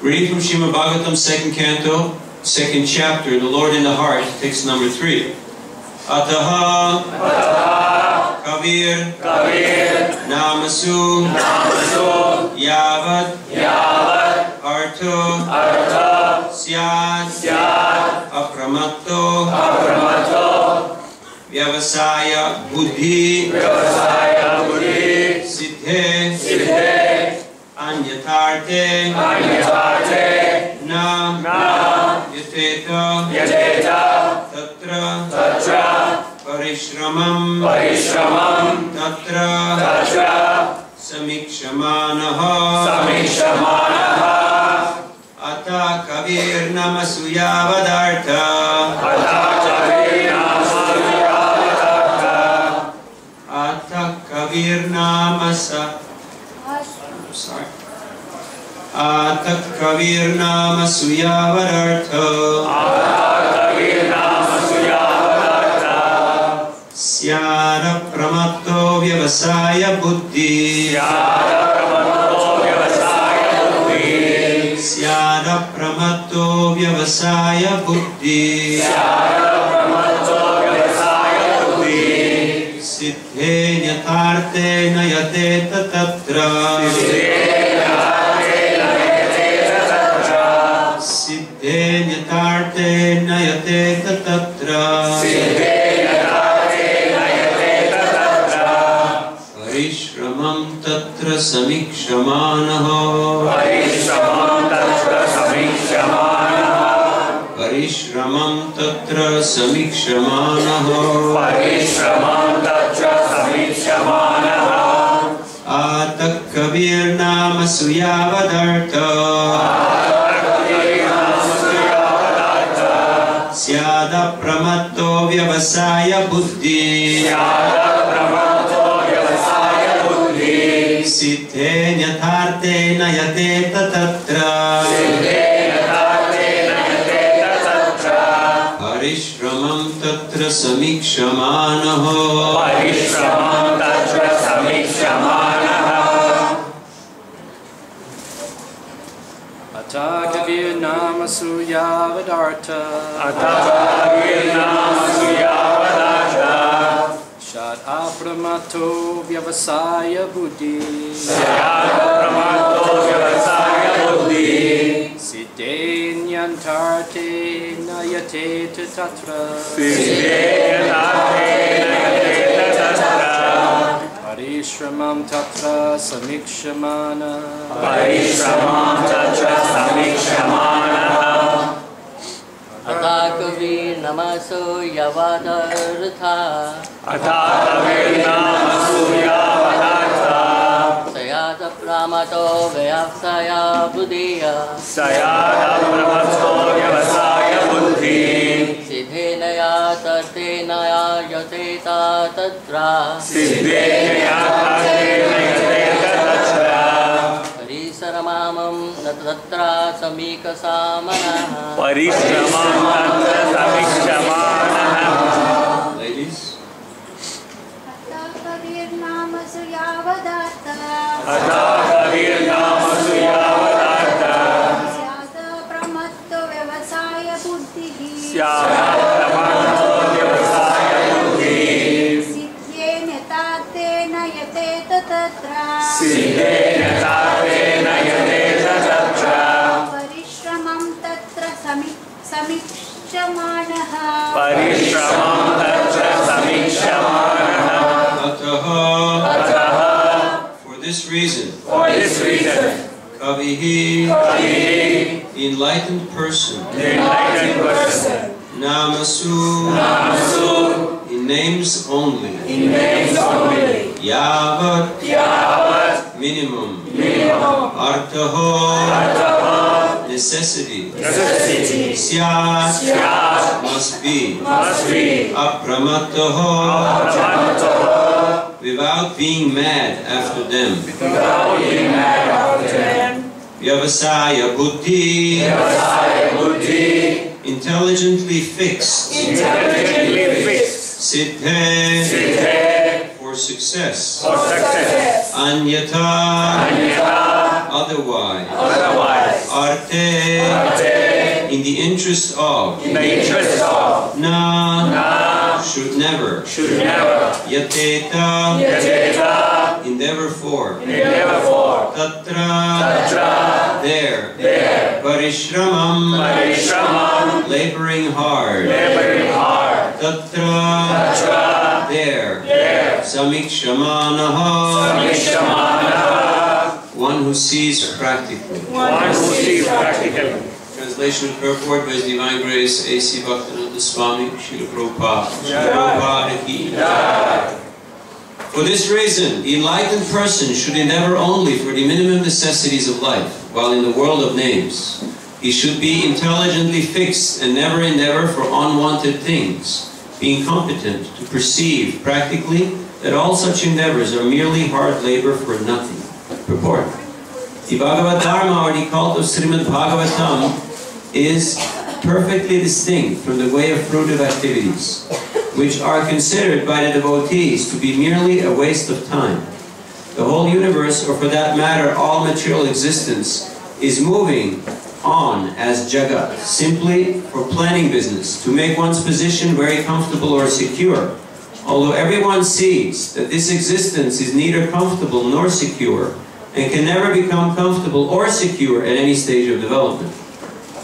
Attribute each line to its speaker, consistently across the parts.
Speaker 1: Reading from Śrīmad Bhāgavatam, 2nd canto, 2nd chapter, The Lord in the Heart, text number 3. Ataha Kavir Namasu Yavat Arto Syad Apramatto Vyavasaya Buddhi Siddhe Anyatarte Na Yateta Tatra Parishramam Tatra Samikshamanaha Ata Kavir Namasuya Vadartha Ata Kavir Namasa Ata Kavir Namasuya Vadartha Syara Pramatto Vyavasaya Buddhi Syara Pramatto Vyavasaya Buddhi Siddhe Nyatarte Nayate Tatra Siddhe Nyatarte Nayate Tatra Parishramam Tatra Samikshamaanaha Parishramam Tatra Samikshamaanaha Atak Kavir Nama Suyavadartha Syada Pramatto Vyavasaya Buddhi Siddhe Nyatarte Nayate Tatra Parishramam Tatra Samikshamanaho
Speaker 2: Ata Kavir Namasu Yavadartha Shad Apramato Vyavasaya Buddhi Siddhe Nyantarte Nayate Tatra Parishramam Tatra Samikshamana Ata Kavir Namasu Yavadartha Sayada Pramato Vyavasaya Buddhiya Siddhe Naya Tarte Naya Yateta Tatra Parisharamam Tatra Samikasamanaha
Speaker 1: Ladies. For this reason, Kavihi, the enlightened person, Namasu, in names only, Yavat, minimum, Artaho, necessity, Syat, must be, Apramataho, without being mad after them, Vyavasaya Buddhi, intelligently fixed, Siddhe, for success, Anyata, otherwise, arte, in the interest of, na, should never, yateta, endeavor for, tatra, there, parishramam, laboring hard, tatra, there, samikshamanaha, one who sees practically. Translation and purport by His Divine Grace A.C. Bhaktivedanta Swami, Srila Prabhupada. Prabhupada ki jai. For this reason, the enlightened person should endeavor only for the minimum necessities of life, while in the world of names. He should be intelligently fixed and never endeavor for unwanted things, being competent to perceive practically that all such endeavors are merely hard labor for nothing. Purport. The Bhagavad Dharma, or the cult of Śrīmad Bhāgavatam, is perfectly distinct from the way of fruitive activities, which are considered by the devotees to be merely a waste of time. The whole universe, or for that matter, all material existence, is moving on as jagat, simply for planning business, to make one's position very comfortable or secure. Although everyone sees that this existence is neither comfortable nor secure, and can never become comfortable or secure at any stage of development.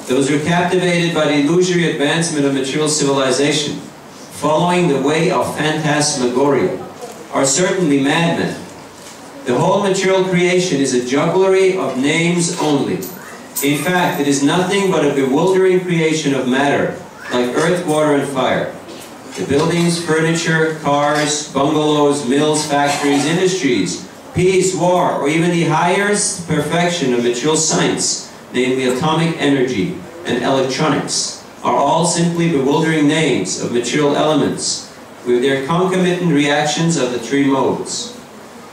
Speaker 1: Those who are captivated by the illusory advancement of material civilization, following the way of phantasmagoria, are certainly madmen. The whole material creation is a jugglery of names only. In fact, it is nothing but a bewildering creation of matter, like earth, water, and fire. The buildings, furniture, cars, bungalows, mills, factories, industries, peace, war, or even the highest perfection of material science, namely atomic energy and electronics, are all simply bewildering names of material elements with their concomitant reactions of the three modes.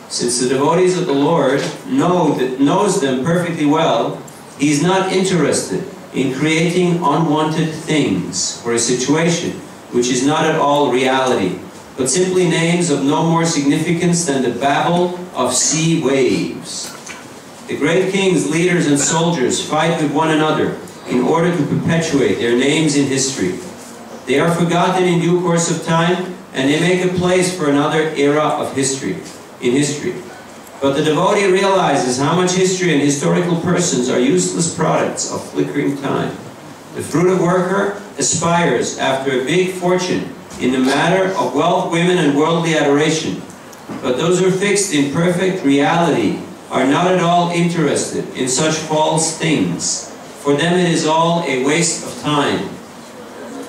Speaker 1: Since the devotees of the Lord knows them perfectly well, He is not interested in creating unwanted things for a situation which is not at all reality, but simply names of no more significance than the babble of sea waves. The great kings, leaders, and soldiers fight with one another in order to perpetuate their names in history. They are forgotten in due course of time, and they make a place for another era of history. But the devotee realizes how much history and historical persons are useless products of flickering time. The fruitive worker aspires after a big fortune in the matter of wealth, women, and worldly adoration. But those who are fixed in perfect reality are not at all interested in such false things. For them it is all a waste of time.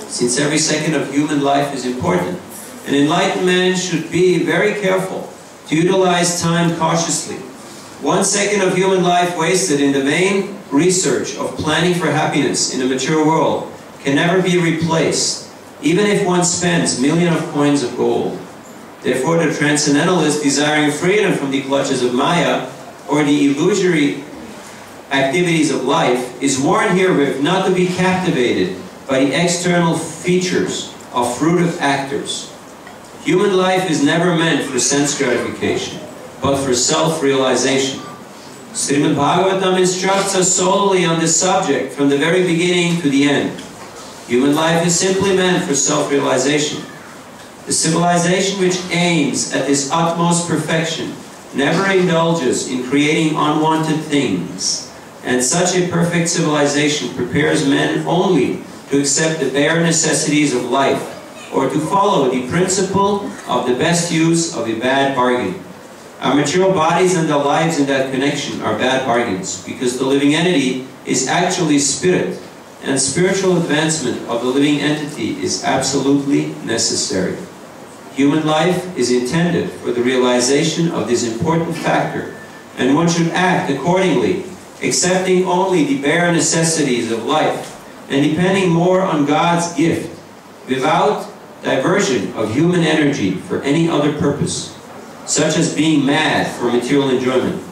Speaker 1: Since every second of human life is important, an enlightened man should be very careful to utilize time cautiously. 1 second of human life wasted in the vain research of planning for happiness in the material world can never be replaced, even if one spends millions of coins of gold. Therefore, the transcendentalist desiring freedom from the clutches of Maya or the illusory activities of life is warned herewith not to be captivated by the external features of fruitive actors. Human life is never meant for sense gratification, but for self-realization. Śrīmad Bhāgavatam instructs us solely on this subject from the very beginning to the end. Human life is simply meant for self-realization. The civilization which aims at this utmost perfection never indulges in creating unwanted things, and such a perfect civilization prepares men only to accept the bare necessities of life, or to follow the principle of the best use of a bad bargain. Our material bodies and their lives in that connection are bad bargains, because the living entity is actually spirit, and spiritual advancement of the living entity is absolutely necessary. Human life is intended for the realization of this important factor, and one should act accordingly, accepting only the bare necessities of life, and depending more on God's gift, without diversion of human energy for any other purpose, such as being mad for material enjoyment.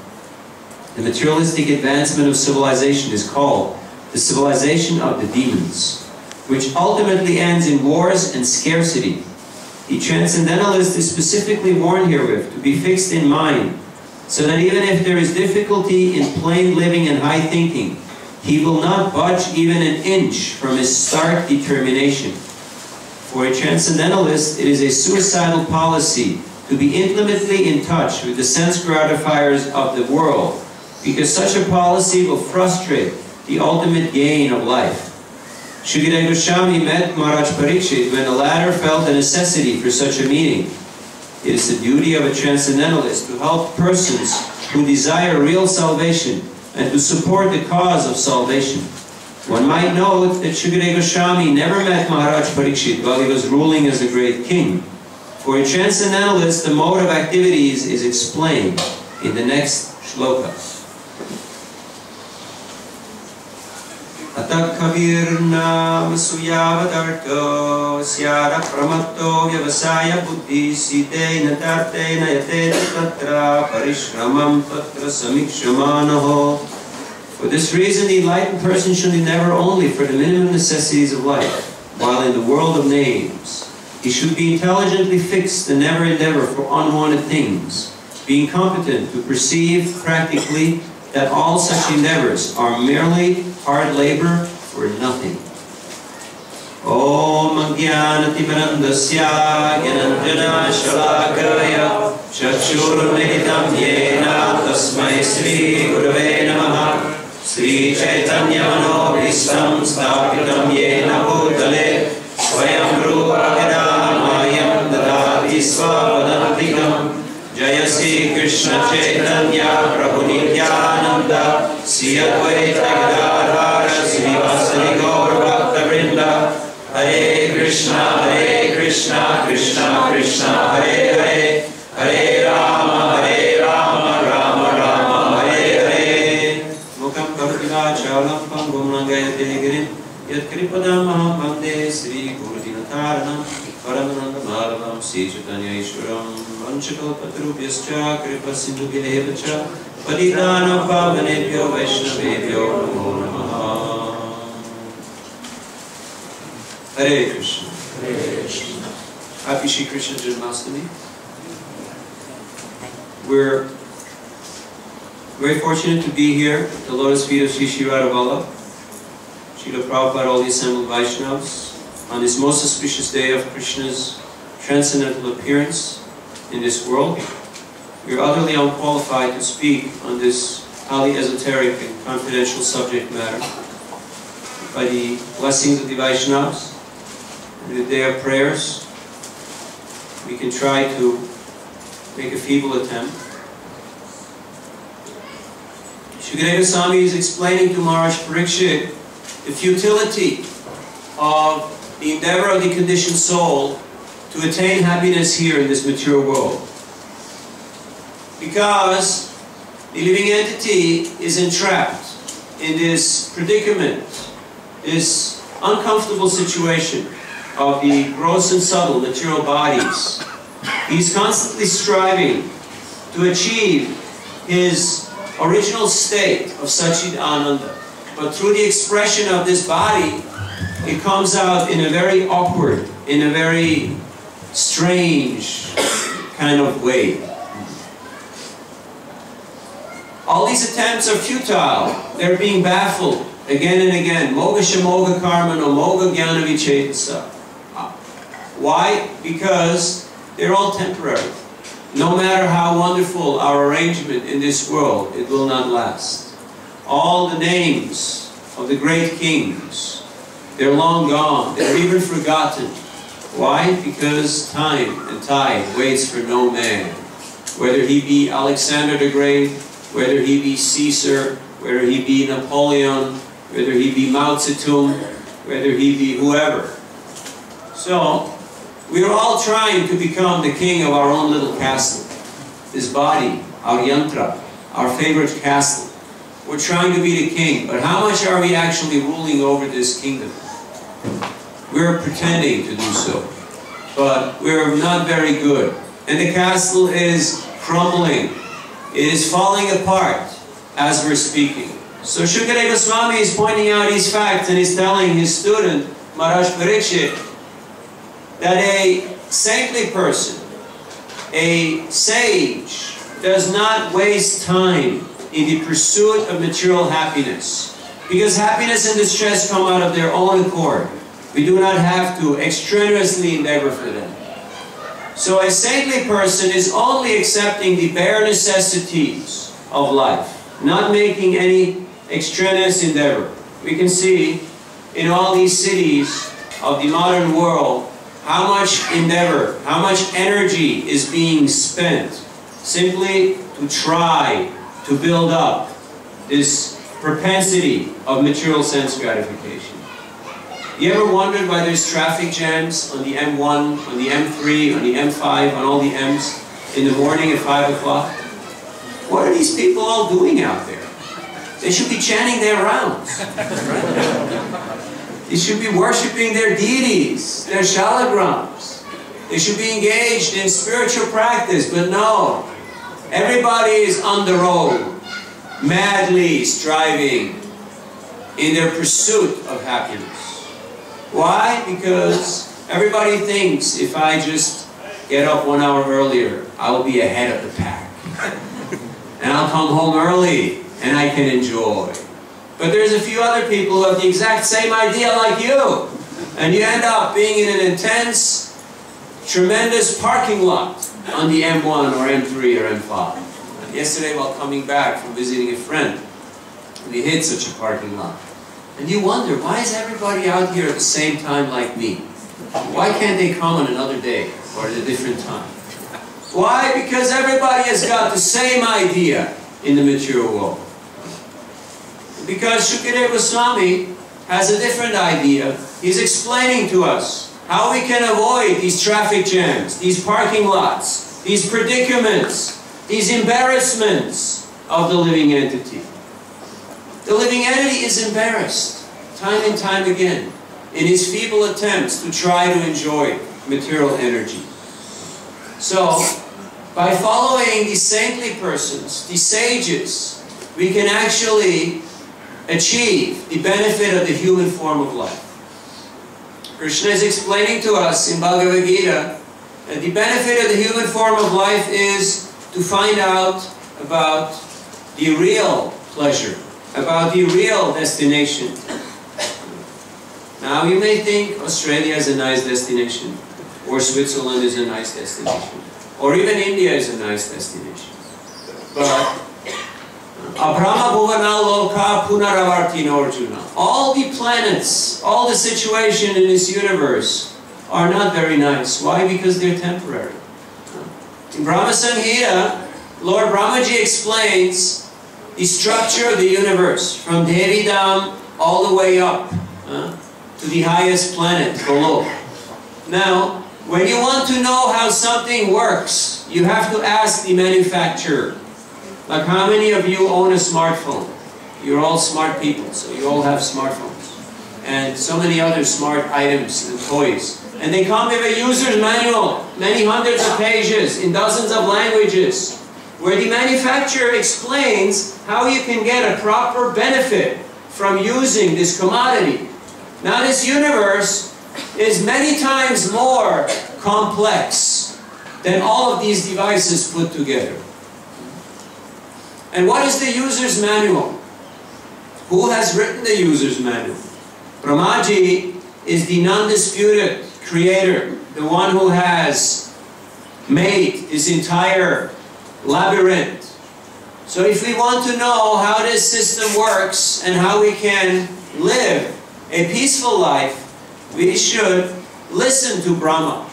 Speaker 1: The materialistic advancement of civilization is called the civilization of the demons, which ultimately ends in wars and scarcity. The transcendentalist is specifically warned herewith to be fixed in mind, so that even if there is difficulty in plain living and high thinking, he will not budge even an inch from his stark determination. For a transcendentalist, it is a suicidal policy to be intimately in touch with the sense gratifiers of the world, because such a policy will frustrate the ultimate gain of life. Shukadeva Goswami met Maharaj Parikshit when the latter felt the necessity for such a meeting. It is the duty of a transcendentalist to help persons who desire real salvation and to support the cause of salvation. One might note that Shukadeva Goswami never met Maharaj Parikshit while he was ruling as a great king. For a transcendentalist, the mode of activities is explained in the next shloka. Atakhavirnam suyavadarto syara pramatto vyavasaya buddhi sidena tartena yateta tatra parishramam tatra samikshamanaho. For this reason, the enlightened person should endeavor only for the minimum necessities of life, while in the world of names. He should be intelligently fixed and never endeavor for unwanted things, being competent to perceive practically that all such endeavors are merely hard labor for nothing. Om Jnanatimirandasya Gyananjana Shalakaya Chakshurmilitam Yena Tasmai Sri Gurave Namaha Sri Chaitanya Manobhistam Sthapitam Yena Bhutale Swayam Rupa Mayam Dadati Svapadantikam Jaya Sri Krishna Chaitanya Prabhu Nityananda Sri Advaita Gadadhara Srivasadi Gaur Bhakta Vrinda Hare Krishna Krishna Krishna Hare Hare Hare Rama Rama Rama Hare Hare Mukam Kartila Chalam Pangum Nangayate Girim Yat Kripadam Bande Sri Guru Dinataranam Paramananda Madhavam Sri Chaitanya Ishwaram Vanchakalpatarubhyascha Kripasindhubhyevacha Padidana Pavanebhyo Vaishnavebhyo Namo Namaha. Hare Krishna. Hare Krishna. Happy Sri Krishna Janmastami. We're very fortunate to be here at the lotus feet of Sri Nirada, Srila Prabhupada, all the assembled Vaishnavas, on this most auspicious day of Krishna's transcendental appearance in this world. We are utterly unqualified to speak on this highly esoteric and confidential subject matter. By the blessings of the Vaishnavas and the day of prayers, we can try to make a feeble attempt. Shukadeva Swami is explaining to Maharaj Parikshit the futility of the endeavor of the conditioned soul to attain happiness here in this material world. Because the living entity is entrapped in this predicament, this uncomfortable situation of the gross and subtle material bodies. He's constantly striving to achieve his original state of Satchid Ananda. But through the expression of this body, it comes out in a very awkward, in a very strange kind of way. All these attempts are futile. They're being baffled again and again. Moga shamoga karma no moga jnana vichetasa. Why? Because they're all temporary. No matter how wonderful our arrangement in this world, it will not last. All the names of the great kings, they're long gone. They're even forgotten. Why? Because time and tide waits for no man. Whether he be Alexander the Great, whether he be Caesar, whether he be Napoleon, whether he be Mao Zedong, whether he be whoever. So, we are all trying to become the king of our own little castle. This body, our yantra, our favorite castle. We're trying to be the king, but how much are we actually ruling over this kingdom? We're pretending to do so, but we're not very good. And the castle is crumbling. It is falling apart as we're speaking. So Shukadeva Swami is pointing out these facts, and he's telling his student, Maharaj Parikshit, that a saintly person, a sage, does not waste time in the pursuit of material happiness. Because happiness and distress come out of their own accord. We do not have to extraneously endeavor for them. So a saintly person is only accepting the bare necessities of life, not making any extraneous endeavor. We can see in all these cities of the modern world how much endeavor, how much energy is being spent simply to try to build up this propensity of material sense gratification. You ever wondered why there's traffic jams on the M1, on the M3, on the M5, on all the M's in the morning at 5 o'clock? What are these people all doing out there? They should be chanting their rounds. They should be worshipping their deities, their shalagrams. They should be engaged in spiritual practice, but no. Everybody is on the road, madly striving in their pursuit of happiness. Why? Because everybody thinks if I just get up 1 hour earlier, I will be ahead of the pack. And I'll come home early and I can enjoy. But there's a few other people who have the exact same idea like you. And you end up being in an intense, tremendous parking lot on the M1 or M3 or M5. And yesterday while coming back from visiting a friend, we hit such a parking lot. And you wonder, why is everybody out here at the same time like me? Why can't they come on another day or at a different time? Why? Because everybody has got the same idea in the material world. Because Shukadeva Swami has a different idea. He's explaining to us how we can avoid these traffic jams, these parking lots, these predicaments, these embarrassments of the living entity. The living entity is embarrassed time and time again in his feeble attempts to try to enjoy material energy. So, by following these saintly persons, these sages, we can actually achieve the benefit of the human form of life. Krishna is explaining to us in Bhagavad Gita that the benefit of the human form of life is to find out about the real pleasure, about the real destination. Now you may think Australia is a nice destination, or Switzerland is a nice destination, or even India is a nice destination. But Abrahma Bhuvana Loka Punaravartino Arjuna. All the planets, all the situation in this universe are not very nice. Why? Because they're temporary. In Brahma Samhita, Lord Brahmaji explains the structure of the universe, from Devidam all the way up to the highest planet, below. Now, when you want to know how something works, you have to ask the manufacturer. Like, how many of you own a smartphone? You're all smart people, so you all have smartphones. And so many other smart items and toys. And they come with a user's manual, many hundreds of pages, in dozens of languages, where the manufacturer explains how you can get a proper benefit from using this commodity. Now this universe is many times more complex than all of these devices put together. And what is the user's manual? Who has written the user's manual? Brahmaji is the non-disputed creator, the one who has made this entire labyrinth. So if we want to know how this system works and how we can live a peaceful life, we should listen to Brahma.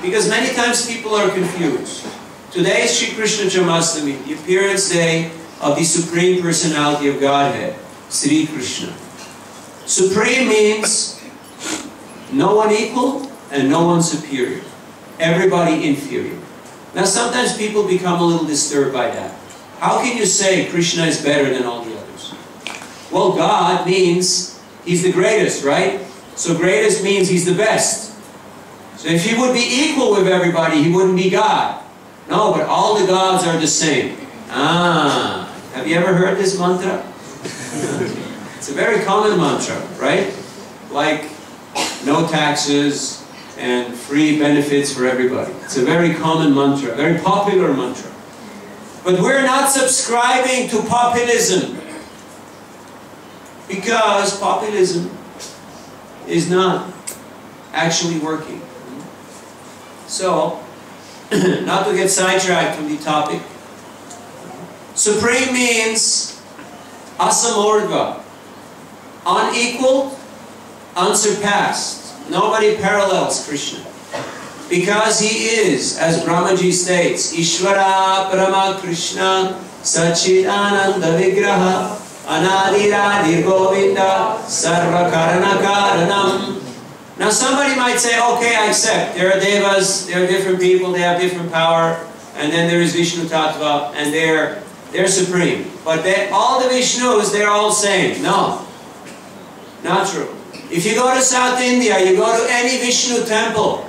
Speaker 1: Because many times people are confused. Today is Sri Krishna Janmastami, the appearance day of the Supreme Personality of Godhead, Sri Krishna. Supreme means no one equal and no one superior. Everybody inferior. Now sometimes people become a little disturbed by that. How can you say Krishna is better than all the others? Well, God means He's the greatest, right? So greatest means He's the best. So if He would be equal with everybody, He wouldn't be God. No, but all the gods are the same. Ah, have you ever heard this mantra? It's a very common mantra, right? Like no taxes and free benefits for everybody. It's a very common mantra, a very popular mantra. But we're not subscribing to populism. Because populism is not actually working. So, not to get sidetracked from the topic, supreme means asamordva, unequaled, unsurpassed. Nobody parallels Krishna. Because he is, as Brahmaji states, Ishvara Parama Krishna Sachidananda Vigraha Anadiradir Govinda Sarva Karana Karanam. Now somebody might say, okay, I accept. There are devas, there are different people, they have different power, and then there is Vishnu Tattva, and they're supreme. But all the Vishnus, they're all same. No, not true. If you go to South India, you go to any Vishnu temple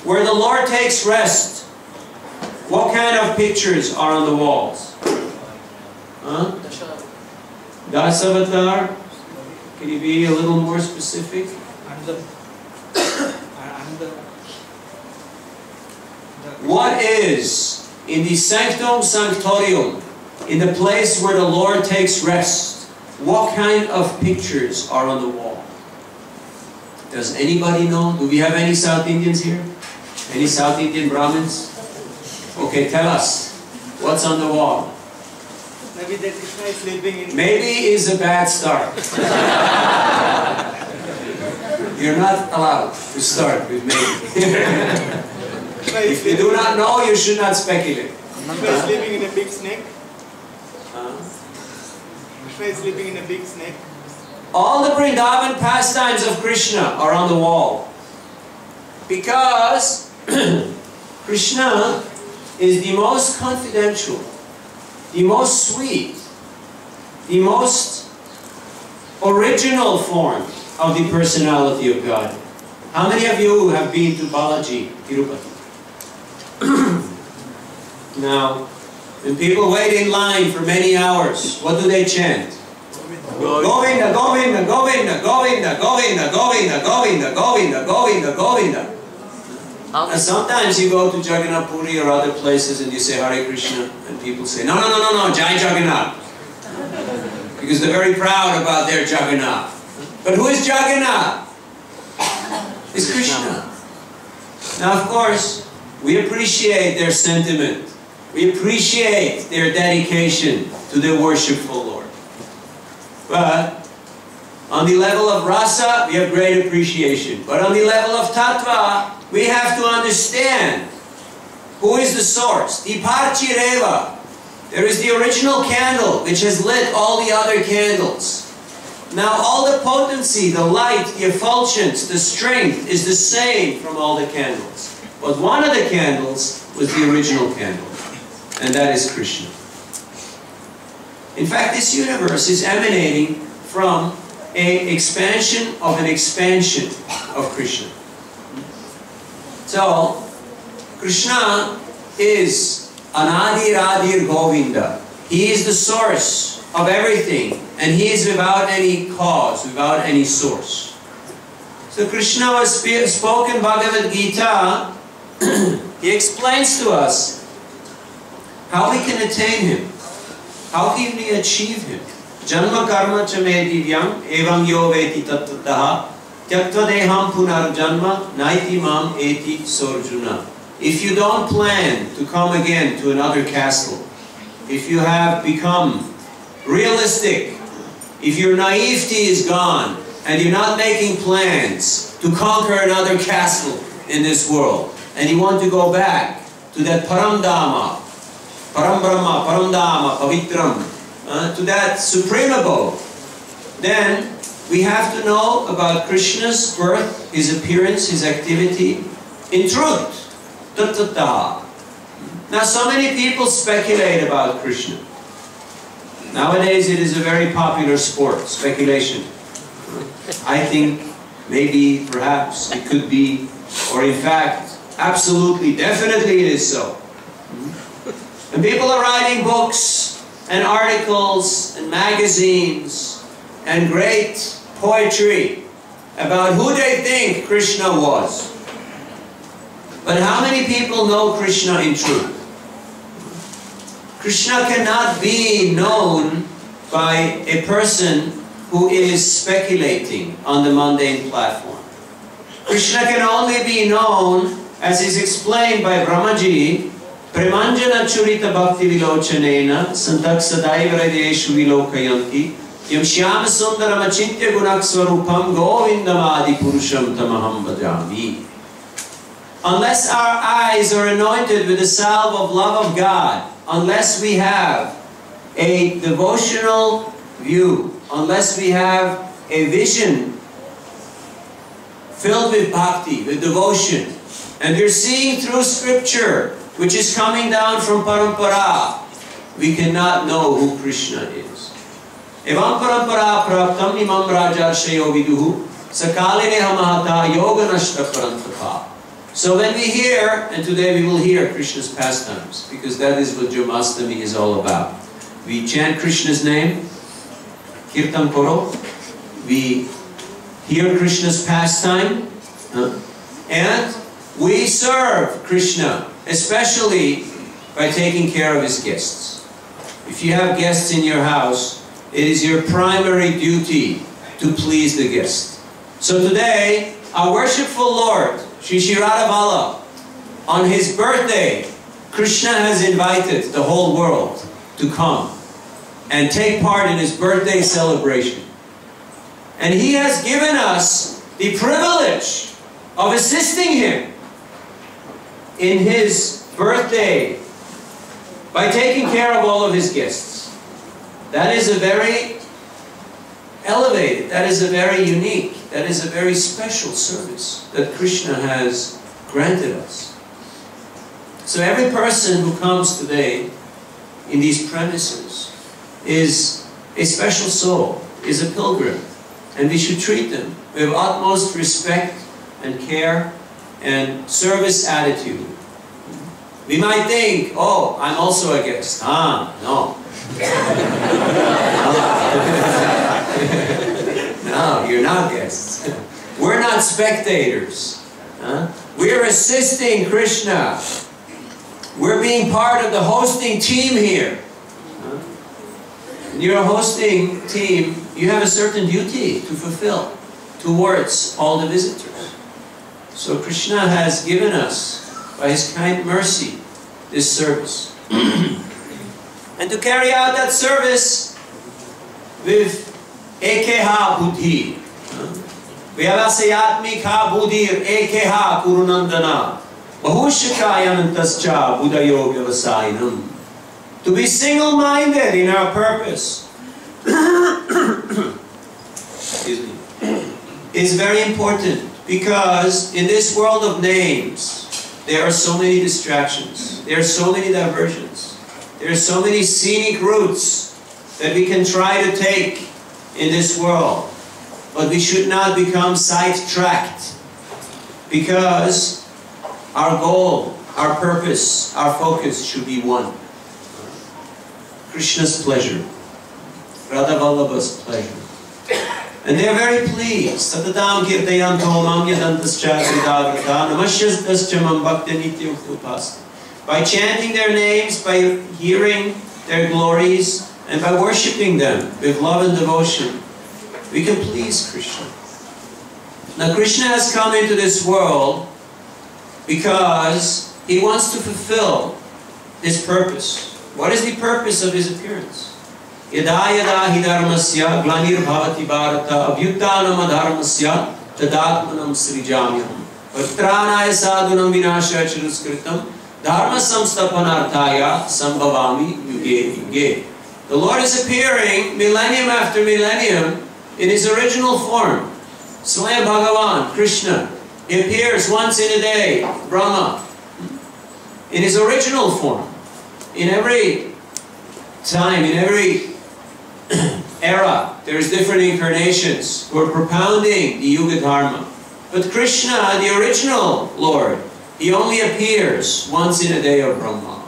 Speaker 1: where the Lord takes rest, what kind of pictures are on the walls? Huh? Dasa avatar? Can you be a little more specific? What is in the Sanctum Sanctorium, in the place where the Lord takes rest, what kind of pictures are on the wall? Does anybody know? Do we have any South Indians here? Any South Indian Brahmins? Okay, tell us. What's on the wall?
Speaker 3: Maybe that Krishna is sleeping in...
Speaker 1: Maybe is a bad start. You're not allowed to start with maybe. If you do not know, you should not speculate.
Speaker 3: Krishna is sleeping in a big snake. Krishna is sleeping in a big snake.
Speaker 1: All the Vrindavan pastimes of Krishna are on the wall. Because Krishna is the most confidential, the most sweet, the most original form of the personality of God. How many of you have been to Balaji, Tirupati? Now, when people wait in line for many hours, what do they chant? Govinda, Govinda, Govinda, Govinda, Govinda, Govinda, Govinda, Govinda, Govinda, Govinda. And sometimes you go to Jagannath Puri or other places and you say Hare Krishna, and people say, no, no, no, no, no, Jai Jagannath. Because they're very proud about their Jagannath. But who is Jagannath? It's Krishna. Now, of course, we appreciate their sentiment. We appreciate their dedication to their worshipful Lord. But on the level of rasa, we have great appreciation. But on the level of tattva, we have to understand who is the source. Diparchireva. There is the original candle which has lit all the other candles. Now all the potency, the light, the effulgence, the strength is the same from all the candles. But one of the candles was the original candle. And that is Krishna. In fact, this universe is emanating from an expansion of Krishna. So, Krishna is Anadir Adir Govinda. He is the source of everything, and He is without any cause, without any source. So Krishna was spoken Bhagavad Gita. He explains to us how we can attain Him. How can we achieve Him? Janma karma cha me divyam evam yo veti tattataha tyaktva deham punar janma naiti mam eti sorjuna. If you don't plan to come again to another castle, if you have become realistic, if your naivety is gone, and you're not making plans to conquer another castle in this world, and you want to go back to that Paramdhama, Parambrahma, Paramdhama, Pavitram, to that supreme abode, then we have to know about Krishna's birth, His appearance, His activity, in truth. Tattataha. Now so many people speculate about Krishna. Nowadays it is a very popular sport, speculation. I think maybe, perhaps, it could be, or in fact, absolutely, definitely it is so. And people are writing books and articles and magazines and great poetry about who they think Krishna was. But how many people know Krishna in truth? Krishna cannot be known by a person who is speculating on the mundane platform. Krishna can only be known, as is explained by Brahmaji, Premanjana Churita Bhakti Vilochanena Santak Sadaiva Radeshu Vilokayanti Yam Shyama Sundaram Achintya Gunaksvarupam Govindamadi Purusham Tamaham Bhajami. Unless our eyes are anointed with the salve of love of God, unless we have a devotional view, unless we have a vision filled with bhakti, with devotion, and we're seeing through scripture, which is coming down from parampara, we cannot know who Krishna is. Evam parampara praptam imam rajarshayo viduhu sakaline hamahata yoga nashta parantapa. So when we hear, and today we will hear Krishna's pastimes, because that is what Janmastami is all about. We chant Krishna's name, Kirtan Koro, we hear Krishna's pastime, and we serve Krishna, especially by taking care of his guests. If you have guests in your house, it is your primary duty to please the guest. So today, our worshipful Lord, Shri Nirada Bala, on his birthday, Krishna has invited the whole world to come and take part in his birthday celebration. And he has given us the privilege of assisting him in his birthday by taking care of all of his guests. That is a very elevated, that is a very unique, that is a very special service that Krishna has granted us. So every person who comes today in these premises is a special soul, is a pilgrim, and we should treat them with utmost respect and care and service attitude. We might think, oh, I'm also a guest. No. No, you're not guests. We're not spectators. We're assisting Krishna. We're being part of the hosting team here. When you're a hosting team, you have a certain duty to fulfill towards all the visitors. So Krishna has given us, by his kind mercy, this service. And to carry out that service with ekeha buddhi. Vyavasayatmika buddhir ekeha kurunandana. Bahushakayanantascha buddhayo vyavasayanam. To be single-minded in our purpose excuse me, is very important, because in this world of names, there are so many distractions, there are so many diversions, there are so many scenic routes that we can try to take in this world. But we should not become sidetracked, because our goal, our purpose, our focus should be one. Krishna's pleasure, Radha Vallabha's pleasure. And they are very pleased. Satatam kirtayanto mam yadantascha kridavrata namasyastascha mam bhakti nityuktupas. By chanting their names, by hearing their glories, and by worshipping them with love and devotion, we can please Krishna. Now Krishna has come into this world because he wants to fulfill his purpose. What is the purpose of his appearance? Yada yada hi dharmasya glanir bhavati bharata abhyuttanam adharmasya tadatmanam srijamyam vatranaya sadhunam vinashaya chiruskritam dharma samstapanarthaya sambhavami yuge yuge. The Lord is appearing millennium after millennium in his original form. Swami Bhagavan, Krishna, he appears once in a day, Brahma, in his original form. In every time, in every era, there's different incarnations who are propounding the Yuga Dharma. But Krishna, the original Lord, he only appears once in a day of Brahma.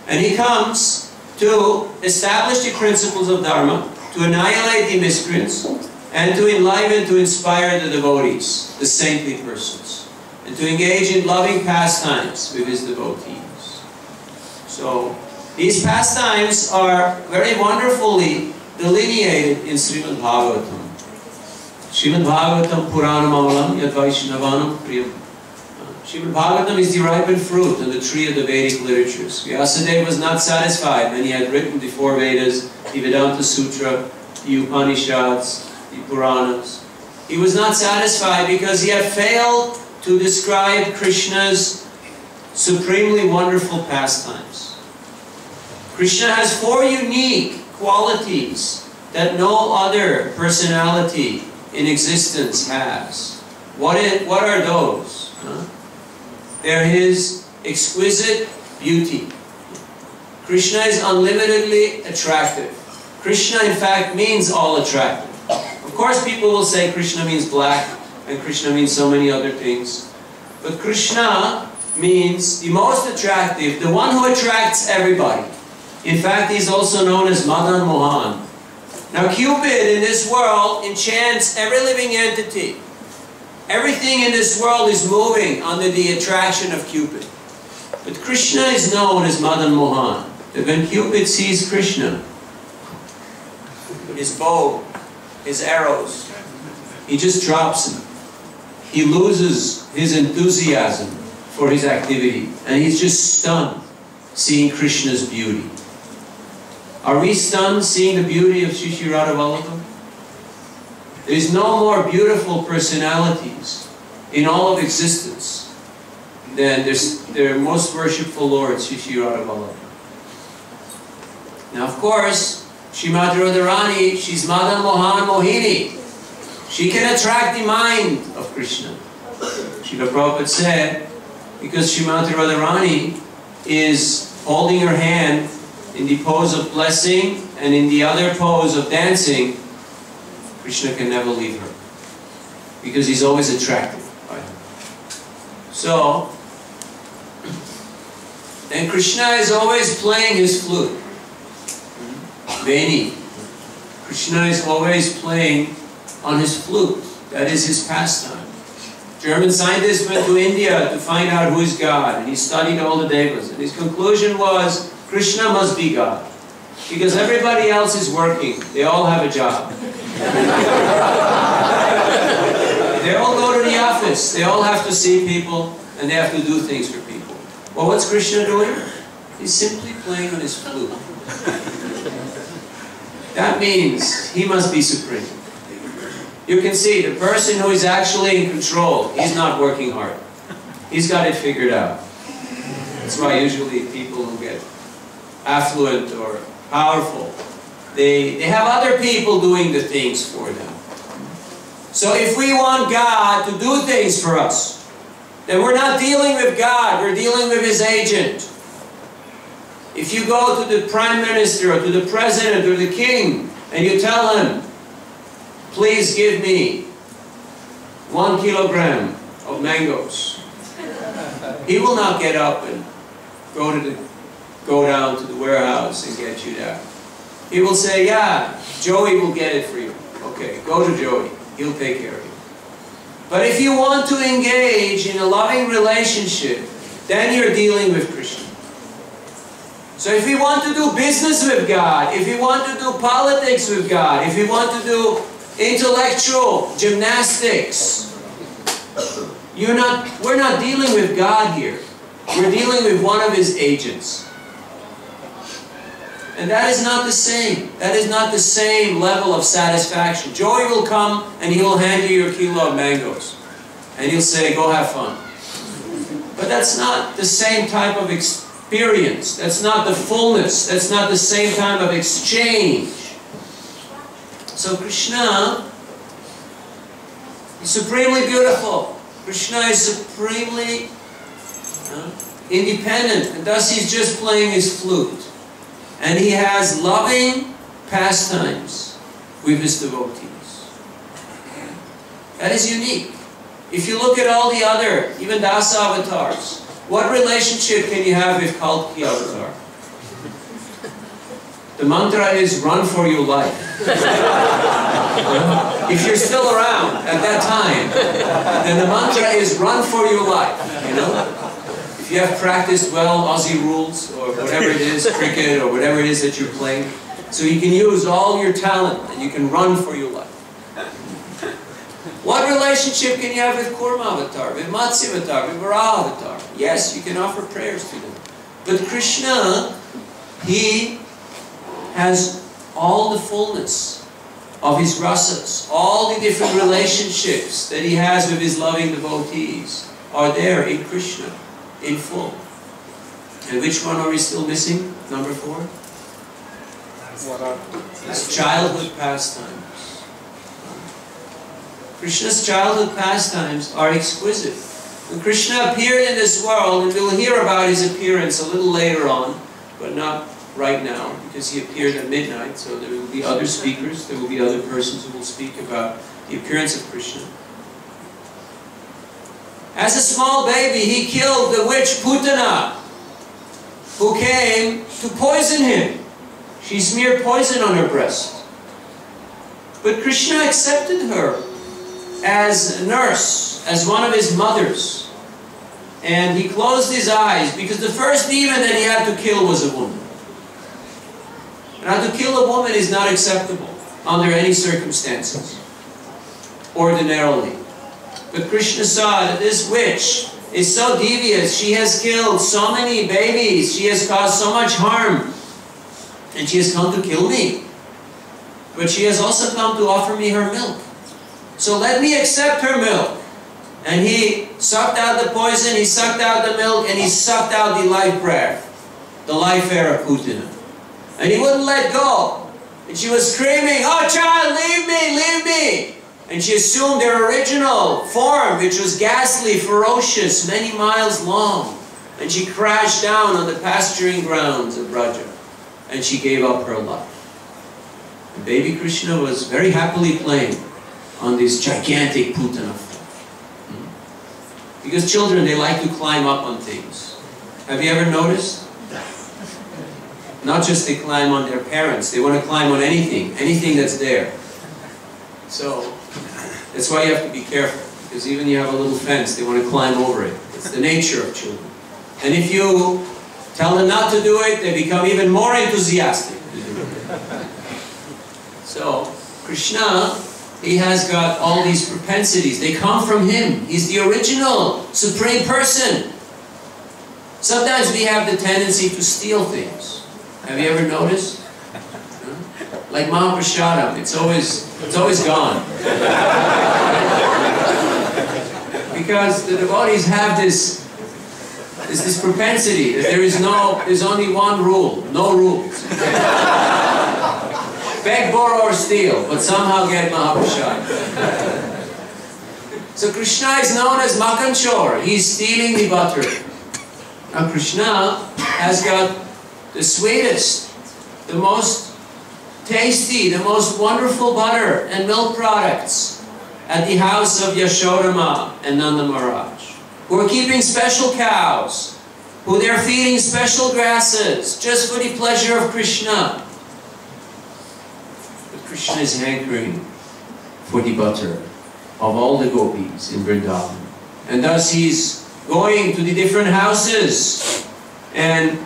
Speaker 1: And he comes to establish the principles of Dharma, to annihilate the miscreants, and to enliven, to inspire the devotees, the saintly persons, and to engage in loving pastimes with his devotees. So, these pastimes are very wonderfully delineated in Śrīmad Bhāgavatam. Śrīmad Bhāgavatam Puranam Amalam Yad Vaishnavanam Priyam. Śrīmad Bhāgavatam is the ripened fruit on the tree of the Vedic literatures. Vyasadeva was not satisfied when he had written the 4 Vedas, the Vedanta Sutra, the Upanishads, the Puranas. He was not satisfied because he had failed to describe Krishna's supremely wonderful pastimes. Krishna has 4 unique qualities that no other personality in existence has. What are those? They're his exquisite beauty. Krishna is unlimitedly attractive. Krishna, in fact, means all attractive. Of course, people will say Krishna means black, and Krishna means so many other things. But Krishna means the most attractive, the one who attracts everybody. In fact, he's also known as Madan Mohan. Now, Cupid in this world enchants every living entity. Everything in this world is moving under the attraction of Cupid. But Krishna is known as Madan Mohan. That when Cupid sees Krishna, his bow, his arrows, he just drops them. He loses his enthusiasm for his activity, and he's just stunned seeing Krishna's beauty. Are we stunned seeing the beauty of Shri Radha Vallabha? There's no more beautiful personalities in all of existence than their most worshipful Lord, Shri Radha Vallabha. Now, of course, Srimati Radharani, she's Madan Mohan Mohini. She can attract the mind of Krishna. Srila Prabhupada said, because Srimati Radharani is holding her hand in the pose of blessing and in the other pose of dancing, Krishna can never leave her, because he's always attracted by her. So, and Krishna is always playing his flute. Veni. Krishna is always playing on his flute. That is his pastime. German scientists went to India to find out who is God, and he studied all the devas, and his conclusion was Krishna must be God, because everybody else is working. They all have a job. They all go to the office. They all have to see people, and they have to do things for people. Well, what's Krishna doing? He's simply playing on his flute. That means he must be supreme. You can see the person who is actually in control, he's not working hard. He's got it figured out. That's why usually people who get affluent or powerful, they have other people doing the things for them. So if we want God to do things for us, then we're not dealing with God, we're dealing with His agent. If you go to the Prime Minister or to the President or the King and you tell him, please give me 1 kilogram of mangoes, he will not get up and go down to the warehouse and get you that. He will say, yeah, Joey will get it for you. Okay, go to Joey. He'll take care of you. But if you want to engage in a loving relationship, then you're dealing with Krishna. So if we want to do business with God, if we want to do politics with God, if we want to do intellectual gymnastics, we're not dealing with God here. We're dealing with one of His agents. And that is not the same. That is not the same level of satisfaction. Joey will come and he will hand you your kilo of mangoes. And he'll say, go have fun. But that's not the same type of experience. That's not the fullness. That's not the same type of exchange. So Krishna is supremely beautiful. Krishna is supremely independent. And thus he's just playing his flute. And he has loving pastimes with his devotees. That is unique. If you look at all the other, even Dasa avatars, what relationship can you have with Kalki avatar? The mantra is run for your life. If you're still around at that time, then the mantra is run for your life. You know? If you have practiced well Aussie rules or whatever it is, cricket or whatever it is that you're playing, So you can use all your talent and you can run for your life. What relationship can you have with Kurma Avatar, with Matsya Avatar, with Varaha Avatar? Yes, you can offer prayers to them. But Krishna, He has all the fullness of His rasas, all the different relationships that He has with His loving devotees are there in Krishna, in full. And which one are we still missing? Number 4? His childhood pastimes. Krishna's childhood pastimes are exquisite. When Krishna appeared in this world, and we'll hear about His appearance a little later on, but not right now, because He appeared at midnight, so there will be other speakers, there will be other persons who will speak about the appearance of Krishna. As a small baby, He killed the witch Putana, who came to poison Him. She smeared poison on her breast. But Krishna accepted her as a nurse, as one of His mothers. And He closed His eyes, because the first demon that He had to kill was a woman. Now, to kill a woman is not acceptable under any circumstances, ordinarily. But Krishna saw that this witch is so devious. She has killed so many babies. She has caused so much harm. And she has come to kill me. But she has also come to offer me her milk. So let me accept her milk. And He sucked out the poison, He sucked out the milk, and He sucked out the life breath, the life air of Putana. And He wouldn't let go. And she was screaming, "Oh child, leave me, leave me!" And she assumed her original form, which was ghastly, ferocious, many miles long. And she crashed down on the pasturing grounds of Braja. And she gave up her life. And baby Krishna was very happily playing on this gigantic Putana form. Because children, they like to climb up on things. Have you ever noticed? Not just they climb on their parents, they want to climb on anything that's there. So, that's why you have to be careful. Because even you have a little fence, they want to climb over it. It's the nature of children. And if you tell them not to do it, they become even more enthusiastic to do it. So, Krishna, He has got all these propensities. They come from Him. He's the original, supreme person. Sometimes we have the tendency to steal things. Have you ever noticed? Like Mahaprashadam, it's always gone. Because the devotees have this propensity that there's only one rule, no rules. Beg, borrow, or steal, but somehow get Mahaprashad. So Krishna is known as Makanchor. He's stealing the butter. Now Krishna has got the sweetest, the most tasty, the most wonderful butter and milk products at the house of Yashodama and Nanda Maharaj, who are keeping special cows, who they're feeding special grasses, just for the pleasure of Krishna. But Krishna is hankering for the butter of all the gopis in Vrindavan. And thus He's going to the different houses and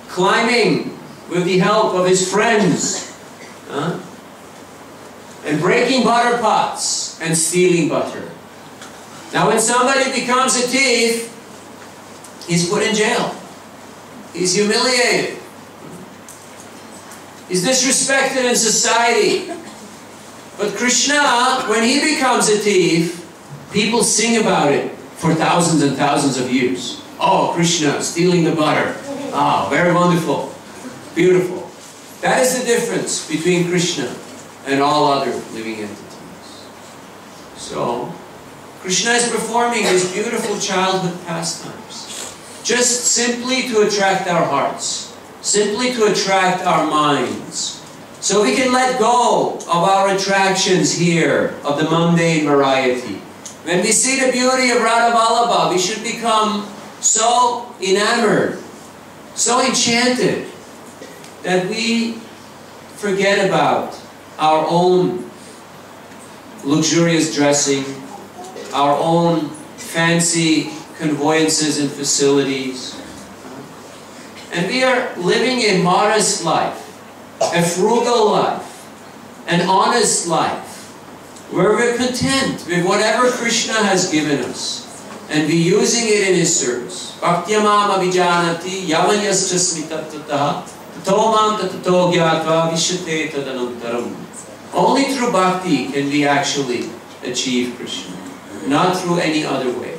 Speaker 1: climbing with the help of His friends, and breaking butter pots and stealing butter. Now when somebody becomes a thief, he's put in jail. He's humiliated. He's disrespected in society. But Krishna, when He becomes a thief, people sing about it for thousands and thousands of years. Oh, Krishna, stealing the butter. Ah, very wonderful. Beautiful. That is the difference between Krishna and all other living entities. So, Krishna is performing His beautiful childhood pastimes, just simply to attract our hearts, simply to attract our minds, so we can let go of our attractions here, of the mundane variety. When we see the beauty of Radha Vallabha, we should become so enamored, so enchanted, that we forget about our own luxurious dressing, our own fancy conveyances and facilities. And we are living a modest life. a frugal life, an honest life, where we're content with whatever Krishna has given us, and be using it in His service. Bhaktyamam abhijanati yavanyascha smitataha tatomam tatato gyatva vishate tadanantaram. Only through bhakti can we actually achieve Krishna, not through any other way.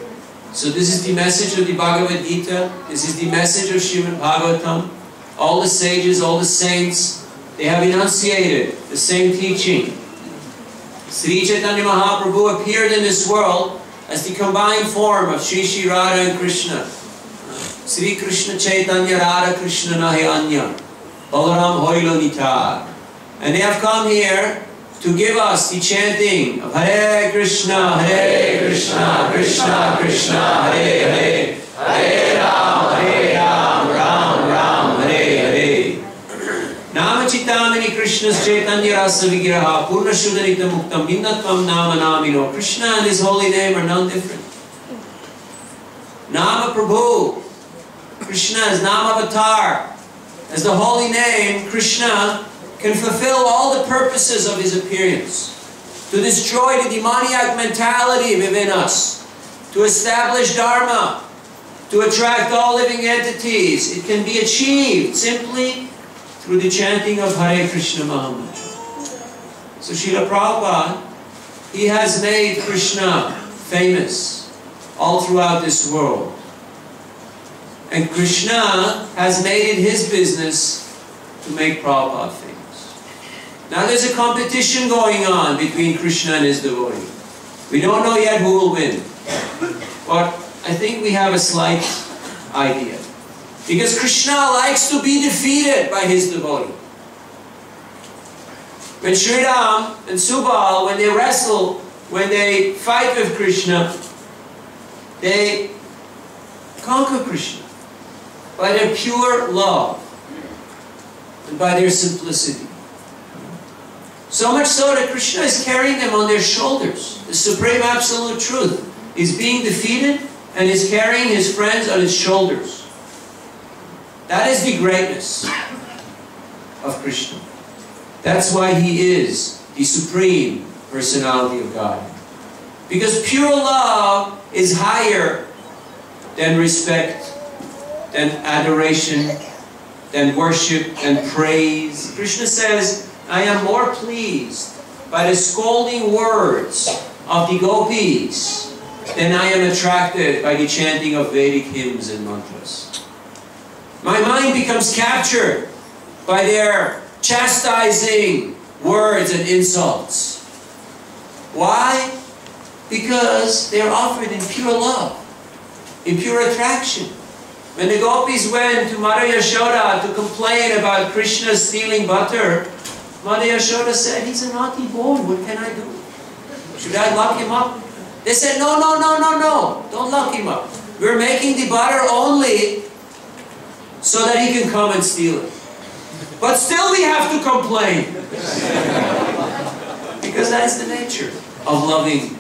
Speaker 1: So this is the message of the Bhagavad Gita, this is the message of Śrīmad Bhāgavatam. All the sages, all the saints, they have enunciated the same teaching. Sri Chaitanya Mahaprabhu appeared in this world as the combined form of Sri Radha and Krishna. Sri Krishna Chaitanya Radha Krishna Nahi Anya Balaram Hoilo Nitar. And they have come here to give us the chanting of Hare Krishna, Krishna Krishna, Hare Hare, Hare Ram, Ram Ram, Hare Hare. Nama Chitamani Krishna's Chaitanya Rasa Vigraha, Purna Shuddhanita Muktam, Vinnatvam Nama Namino. Krishna and His holy name are none different. Nama Prabhu, Krishna is Nama Avatar. As the holy name, Krishna can fulfill all the purposes of His appearance. To destroy the demoniac mentality within us. To establish Dharma. To attract all living entities. It can be achieved simply through the chanting of Hare Krishna Mahamantra. So Srila Prabhupada, he has made Krishna famous all throughout this world. And Krishna has made it his business to make Prabhupada famous. Now there's a competition going on between Krishna and his devotee. We don't know yet who will win. But I think we have a slight idea. Because Krishna likes to be defeated by his devotee. When Sri Ram and Subal, when they wrestle, when they fight with Krishna, they conquer Krishna by their pure love and by their simplicity. So much so that Krishna is carrying them on their shoulders. The Supreme Absolute Truth is being defeated and is carrying his friends on his shoulders. That is the greatness of Krishna. That's why he is the Supreme Personality of God. Because pure love is higher than respect, than adoration, than worship, than praise. Krishna says, I am more pleased by the scolding words of the gopis than I am attracted by the chanting of Vedic hymns and mantras. My mind becomes captured by their chastising words and insults. Why? Because they are offered in pure love, in pure attraction. When the gopis went to Mother Yashoda to complain about Krishna stealing butter, Mother Yashoda said, he's a naughty boy, what can I do? Should I lock him up? They said, no, don't lock him up. We're making the butter only so that he can come and steal it. But still we have to complain. Because that is the nature of loving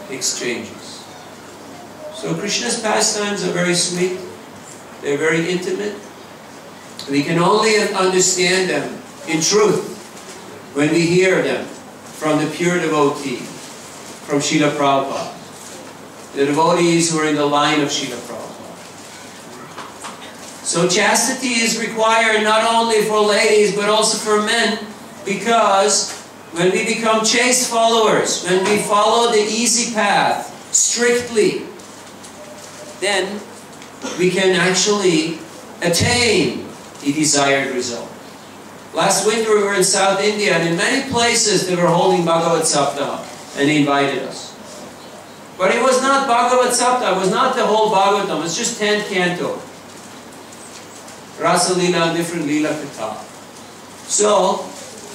Speaker 1: exchanges. So Krishna's pastimes are very sweet. They're very intimate. We can only understand them in truth when we hear them from the pure devotee, from Srila Prabhupada. The devotees who are in the line of Srila Prabhupada. So chastity is required not only for ladies but also for men, because when we become chaste followers, when we follow the easy path strictly, then we can actually attain the desired result. Last winter we were in South India, and in many places they were holding Bhagavad Saptaha, and they invited us. But it was not Bhagavad Saptaha, it was not the whole Bhagavatam, it was just 10th canto. Rasa Leela, different Leela Katha. So,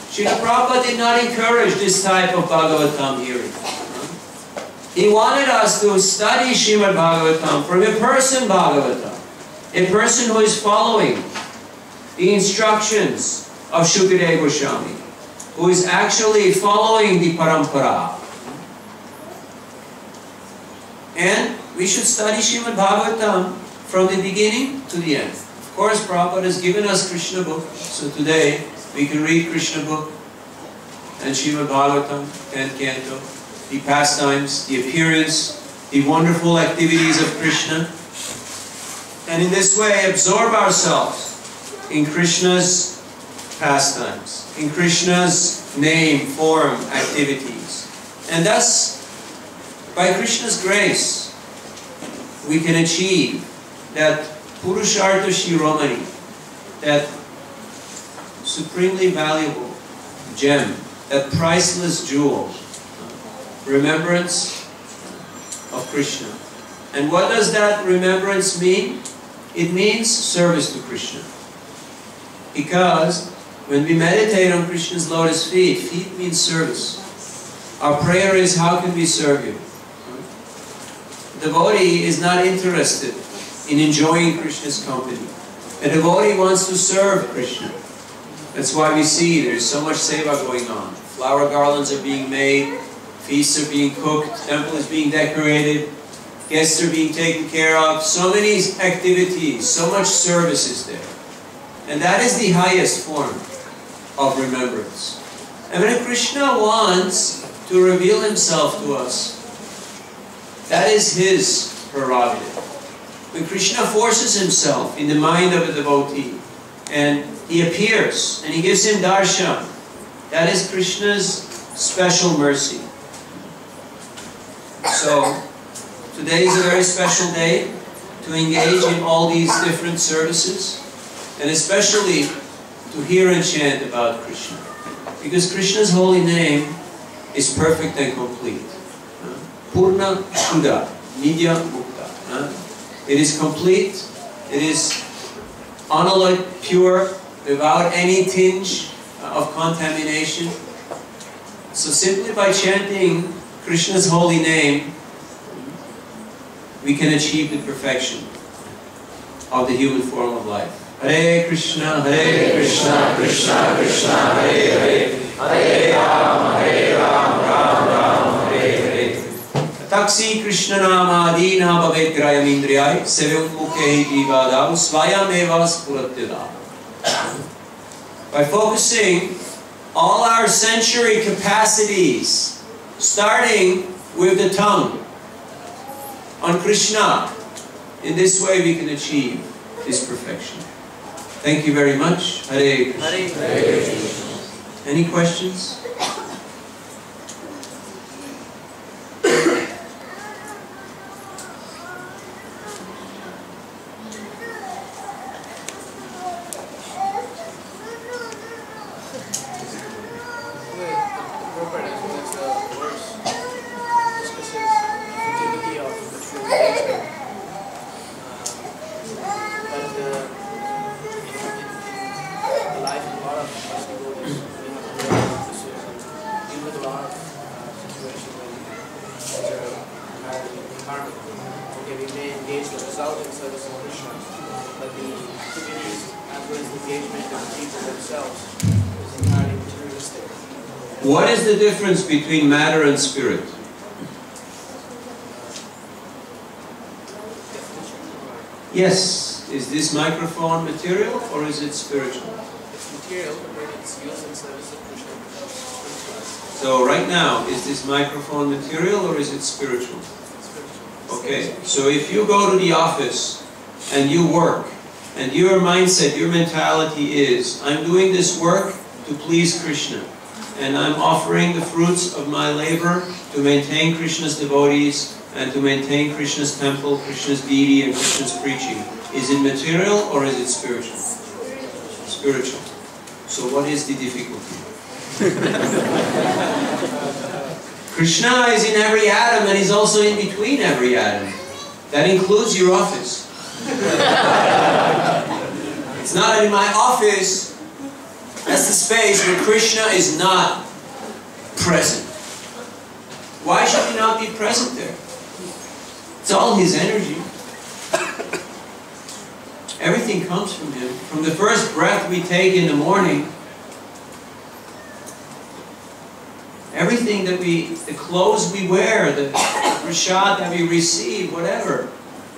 Speaker 1: Srila Prabhupada did not encourage this type of Bhagavatam hearing. He wanted us to study Śrīmad Bhāgavatam from a person Bhagavatam, a person who is following the instructions of Shukadeva Goswami, who is actually following the parampara. And we should study Śrīmad Bhāgavatam from the beginning to the end. Of course, Prabhupada has given us Krishna book, so today We can read Krishna book and Śrīmad Bhāgavatam, 10th canto, the pastimes, the appearance, the wonderful activities of Krishna. And in this way absorb ourselves in Krishna's pastimes, in Krishna's name, form, activities. And thus, by Krishna's grace, we can achieve that Purushartha Shiromani, that supremely valuable gem, that priceless jewel, remembrance of Krishna. And what does that remembrance mean? It means service to Krishna. Because when we meditate on Krishna's lotus feet, feet means service. Our prayer is, how can we serve you? The devotee is not interested in enjoying Krishna's company. A devotee wants to serve Krishna. That's why we see there's so much seva going on. Flower garlands are being made, feasts are being cooked, temple is being decorated, guests are being taken care of. So many activities, so much service is there. And that is the highest form of remembrance. And when Krishna wants to reveal himself to us, that is his prerogative. When Krishna forces himself in the mind of a devotee, and he appears, and he gives him darshan, that is Krishna's special mercy. So, today is a very special day to engage in all these different services, and especially to hear and chant about Krishna. Because Krishna's holy name is perfect and complete. Purna Shuddha, Nidya Mukta. It is complete, it is unalloyed, pure, without any tinge of contamination. So simply by chanting Krishna's holy name, we can achieve the perfection of the human form of life. Hare Krishna, Krishna Krishna, Hare Hare, Hare Ram, Ram Ram, Hare Hare. Taksi Krishna nama adina bhavet grayam indriyai, sevyam mukhe jivadav, svayam evas puratyadav. By focusing all our sensory capacities, starting with the tongue, on Krishna, in this way we can achieve this perfection. Thank you very much. Hare Krishna. Hare Krishna. Any questions? What is the difference between matter and spirit? Yes. Is this microphone material or is it spiritual?
Speaker 3: It's material, but it's used in service of Krishna.
Speaker 1: So right now, is this microphone material or is it spiritual? Okay, so if you go to the office and you work, and your mindset, your mentality is, I'm doing this work to please Krishna, and I'm offering the fruits of my labor to maintain Krishna's devotees and to maintain Krishna's temple, Krishna's deity, and Krishna's preaching. Is it material or is it spiritual? Spiritual. So what is the difficulty? Krishna is in every atom and He's also in between every atom. That includes your office. It's not in my office. That's the space where Krishna is not present. Why should He not be present there? It's all His energy. Everything comes from Him. From the first breath we take in the morning, everything that the clothes we wear, the prasad that we receive, whatever,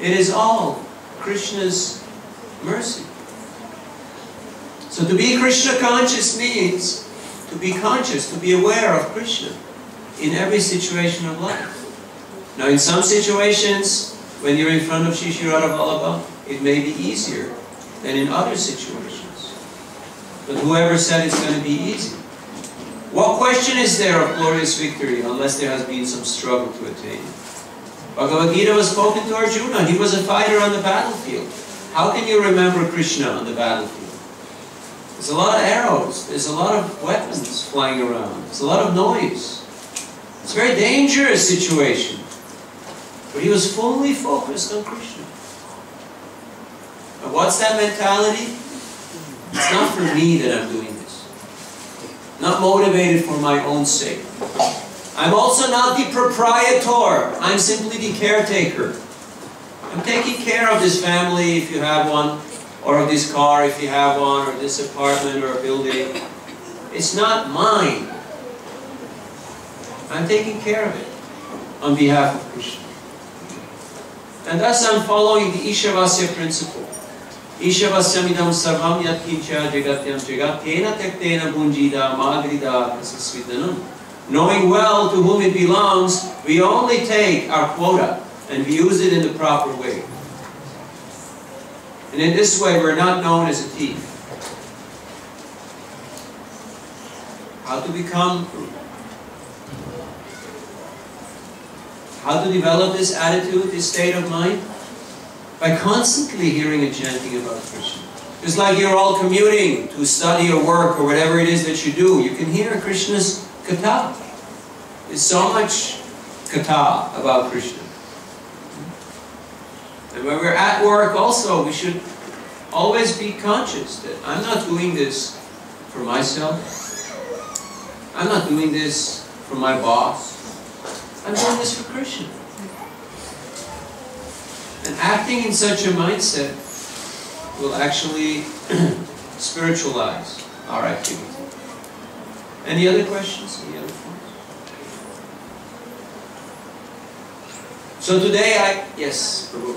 Speaker 1: it is all Krishna's mercy. So to be Krishna conscious means to be conscious, to be aware of Krishna in every situation of life. Now in some situations, when you're in front of Shri Nirada Vallabha, it may be easier than in other situations. But whoever said it's going to be easy? What question is there of glorious victory unless there has been some struggle to attain it? Bhagavad Gita was spoken to Arjuna. He was a fighter on the battlefield. How can you remember Krishna on the battlefield? There's a lot of arrows. There's a lot of weapons flying around. There's a lot of noise. It's a very dangerous situation. But he was fully focused on Krishna. And what's that mentality? It's not for me that I'm doing this. Not motivated for my own sake. I'm also not the proprietor. I'm simply the caretaker. I'm taking care of this family if you have one, or of this car if you have one, or this apartment or a building. It's not mine. I'm taking care of it on behalf of Krishna. And thus I'm following the Ishavasya principle. Ishavasyamidam sarvam yat kincha jagatyam jagat tena tektena bunjida magrida kasasvidanam. Knowing well to whom it belongs, we only take our quota and we use it in the proper way. And in this way, we're not known as a thief. How to develop this attitude, this state of mind? By constantly hearing and chanting about Krishna. Just like you're all commuting to study or work or whatever it is that you do, you can hear Krishna's katha. There's so much katha about Krishna. And when we're at work also, we should always be conscious that I'm not doing this for myself. I'm not doing this for my boss. I'm doing this for Krishna. And acting in such a mindset will actually spiritualize our activity. Any other questions? Any other points? So today yes, Prabhu.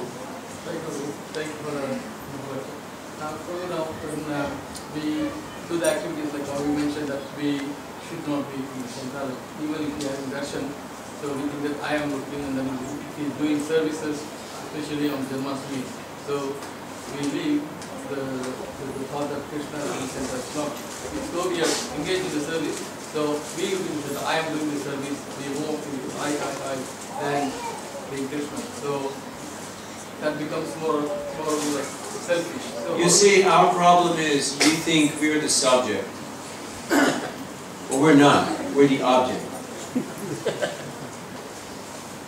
Speaker 3: Thank you for the word. Now, when we do the activities like how you mentioned that we should not be in the central, even if we are in darshan, so we think that I am looking and then he is doing services, especially on Janmastami. So we leave the thought that Krishna is in the center. So we are engaged in the service. So we think that I am doing the service, we won't think I, and being Krishna. So that becomes more like selfish. So
Speaker 1: you see, our problem is we think we're the subject. But we're not. We're the object.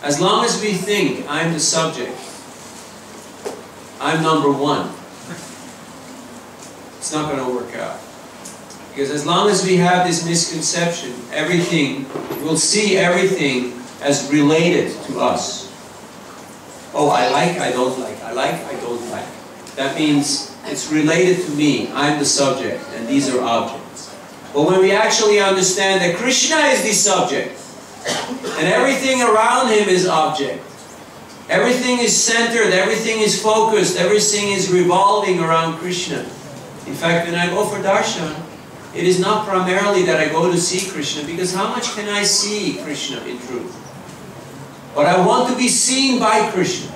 Speaker 1: As long as we think I'm the subject, I'm number one, it's not going to work out. Because as long as we have this misconception, we'll see everything as related to us. Oh, I like, I don't like. I like, I don't like. That means it's related to me. I'm the subject, and these are objects. But when we actually understand that Krishna is the subject, and everything around him is object, everything is centered, everything is focused, everything is revolving around Krishna. In fact, when I go for darshan, it is not primarily that I go to see Krishna, because how much can I see Krishna in truth? But I want to be seen by Krishna.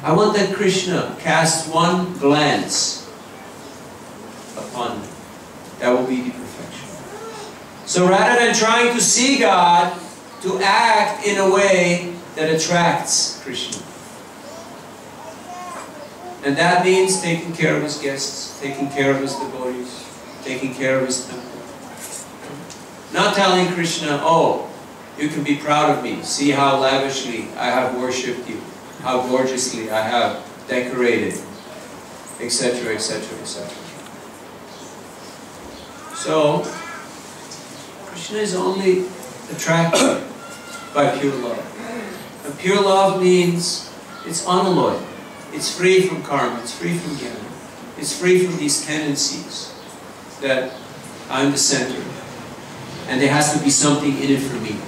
Speaker 1: I want that Krishna cast one glance upon me. That will be the perfection. So rather than trying to see God, to act in a way that attracts Krishna. And that means taking care of his guests, taking care of his devotees, taking care of his temple. Not telling Krishna, oh, you can be proud of me. See how lavishly I have worshipped you. How gorgeously I have decorated, etc., etc., etc. So, Krishna is only attracted by pure love. And pure love means it's unalloyed. It's free from karma. It's free from jnana. It's free from these tendencies that I'm the center. And there has to be something in it for me.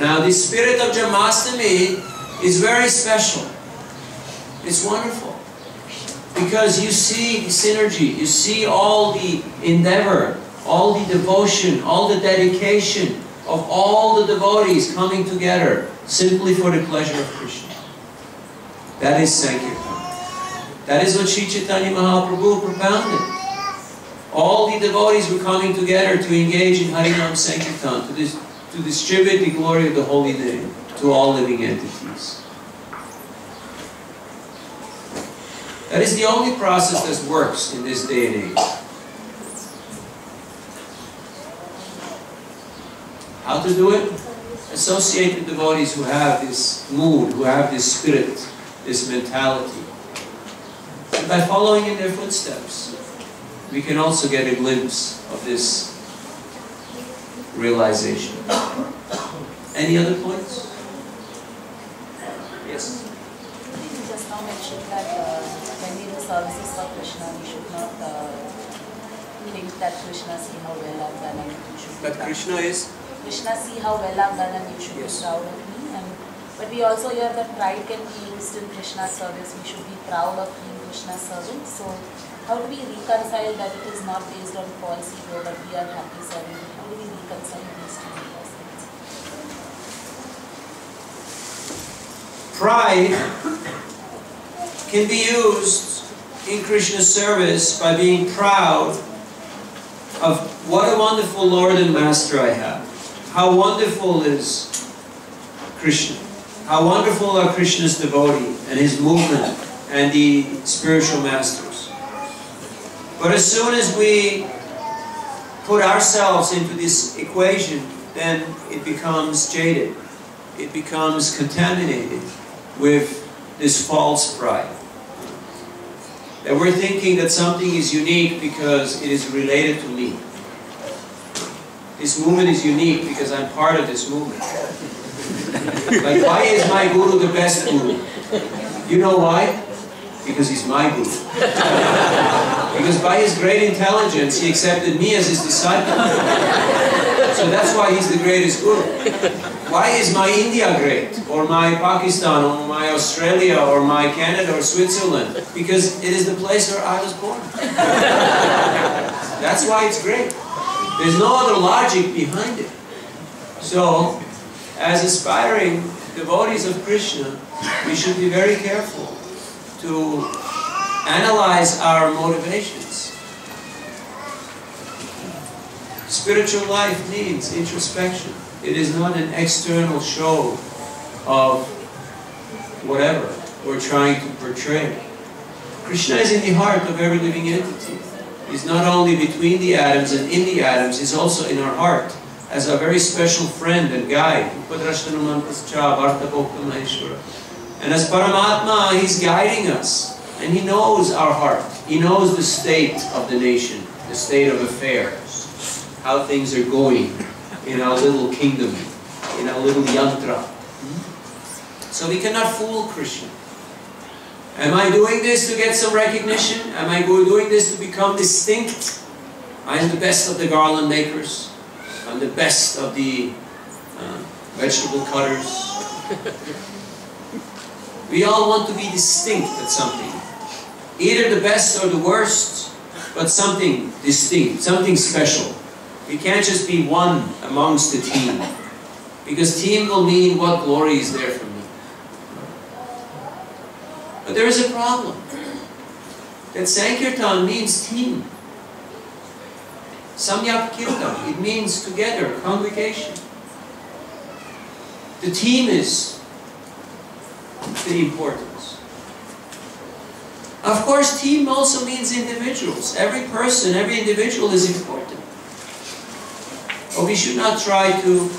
Speaker 1: Now, the spirit of Janmastami is very special. It's wonderful. Because you see the synergy, you see all the endeavor, all the devotion, all the dedication of all the devotees coming together simply for the pleasure of Krishna. That is Sankirtan. That is what Sri Chaitanya Mahaprabhu propounded. All the devotees were coming together to engage in Harinam Sankirtan, to distribute the glory of the holy name to all living entities. That is the only process that works in this day and age. How to do it? Associate with devotees who have this mood, who have this spirit, this mentality. And by following in their footsteps, we can also get a glimpse of this realization. Any other points? Yes?
Speaker 4: You just now mentioned that when we do services for Krishna, we should not think that Krishna see how well I've done and you should be
Speaker 1: But Krishna is?
Speaker 4: Krishna see how well I've done and you should be proud of me. But we also hear that pride can be used in Krishna's service. We should be proud of being Krishna's servant. So how do we reconcile that it is not based on false ego, but we are happy serving? How do we reconcile these two aspects?
Speaker 1: Pride can be used in Krishna's service by being proud of what a wonderful Lord and Master I have. How wonderful is Krishna. How wonderful are Krishna's devotee and his movement and the spiritual masters. But as soon as we put ourselves into this equation, then it becomes jaded. It becomes contaminated with this false pride. That we're thinking that something is unique because it is related to me. This movement is unique because I'm part of this movement. Like, why is my guru the best guru? You know why? Because he's my guru. Because by his great intelligence, he accepted me as his disciple. So that's why he's the greatest guru. Why is my India great? Or my Pakistan, or my Australia, or my Canada, or Switzerland? Because it is the place where I was born. That's why it's great. There's no other logic behind it. So, as aspiring devotees of Krishna, we should be very careful to analyze our motivations. Spiritual life needs introspection. It is not an external show of whatever we're trying to portray. Krishna is in the heart of every living entity. He's not only between the atoms and in the atoms, he's also in our heart as a very special friend and guide. And as Paramatma, he's guiding us. And he knows our heart. He knows the state of the nation, the state of affairs, how things are going in our little kingdom, in our little yantra. So we cannot fool Krishna. Am I doing this to get some recognition? Am I doing this to become distinct? I am the best of the garland makers. I'm the best of the vegetable cutters. We all want to be distinct at something. Either the best or the worst, but something distinct, something special. We can't just be one amongst the team. Because team will mean what glory is there for me. But there is a problem. That Sankirtan means team. Samyak Kirtan, it means together, congregation. The team is the importance. Of course, team also means individuals. Every person, every individual is important. But we should not try to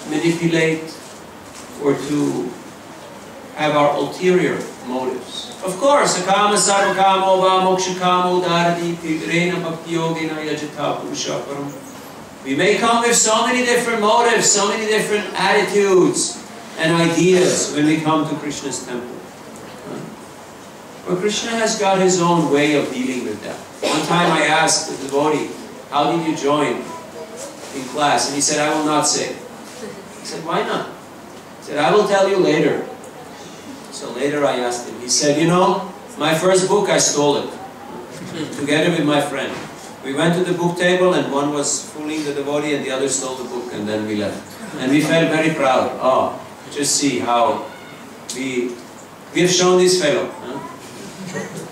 Speaker 1: manipulate or to have our ulterior motives. Of course, akama sarvakamo va mokshakamo dharati tigrena bhakti yogena yajata purusha param. We may come with so many different motives, so many different attitudes and ideas when we come to Krishna's temple. But Krishna has got his own way of dealing with that. One time I asked the devotee, how did you join in class? And he said, I will not say. I said, why not? He said, I will tell you later. So later I asked him, he said, you know, My first book, I stole it, together with my friend. We went to the book table and one was fooling the devotee and the other stole the book, and then we left. And we felt very proud. Oh, just see how we have shown this fellow. Huh?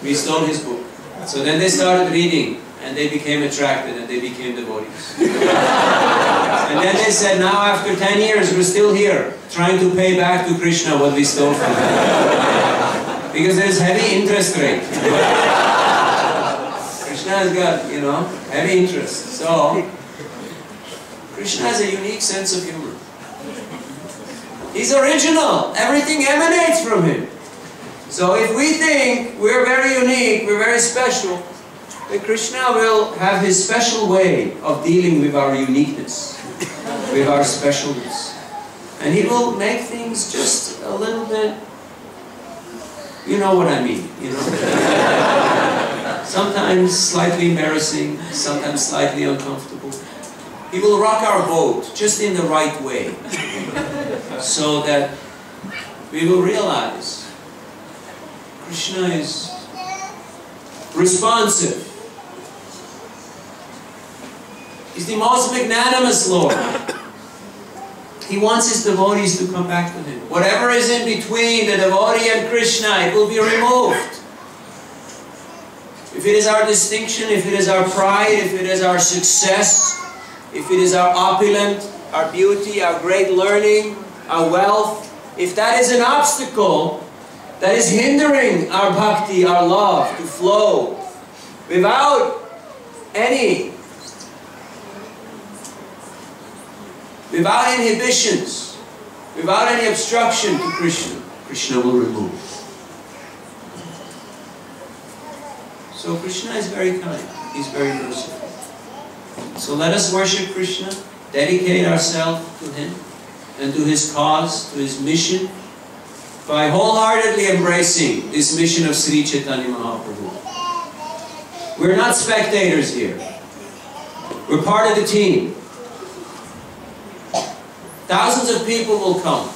Speaker 1: We stole his book. So then they started reading and they became attracted and they became devotees. And then they said, now after 10 years we're still here trying to pay back to Krishna what we stole from him. Because there's heavy interest rate. Krishna has got, you know, heavy interest. So, Krishna has a unique sense of humor. He's original. Everything emanates from him. So if we think we're very unique, we're very special, then Krishna will have his special way of dealing with our uniqueness, with our specialness. And he will make things just a little bit, you know what I mean, you know. Sometimes slightly embarrassing, sometimes slightly uncomfortable. He will rock our boat just in the right way, so that we will realize Krishna is responsive. He's the most magnanimous Lord. He wants his devotees to come back to him. Whatever is in between the devotee and Krishna, it will be removed. If it is our distinction, if it is our pride, if it is our success, if it is our opulence, our beauty, our great learning, our wealth, if that is an obstacle that is hindering our bhakti, our love to flow without any inhibitions, without any obstruction to Krishna, Krishna will remove. So Krishna is very kind, he's very merciful. So let us worship Krishna, dedicate ourselves to him and to his cause, to his mission, by wholeheartedly embracing this mission of Sri Chaitanya Mahaprabhu. We're not spectators here. We're part of the team. Thousands of people will come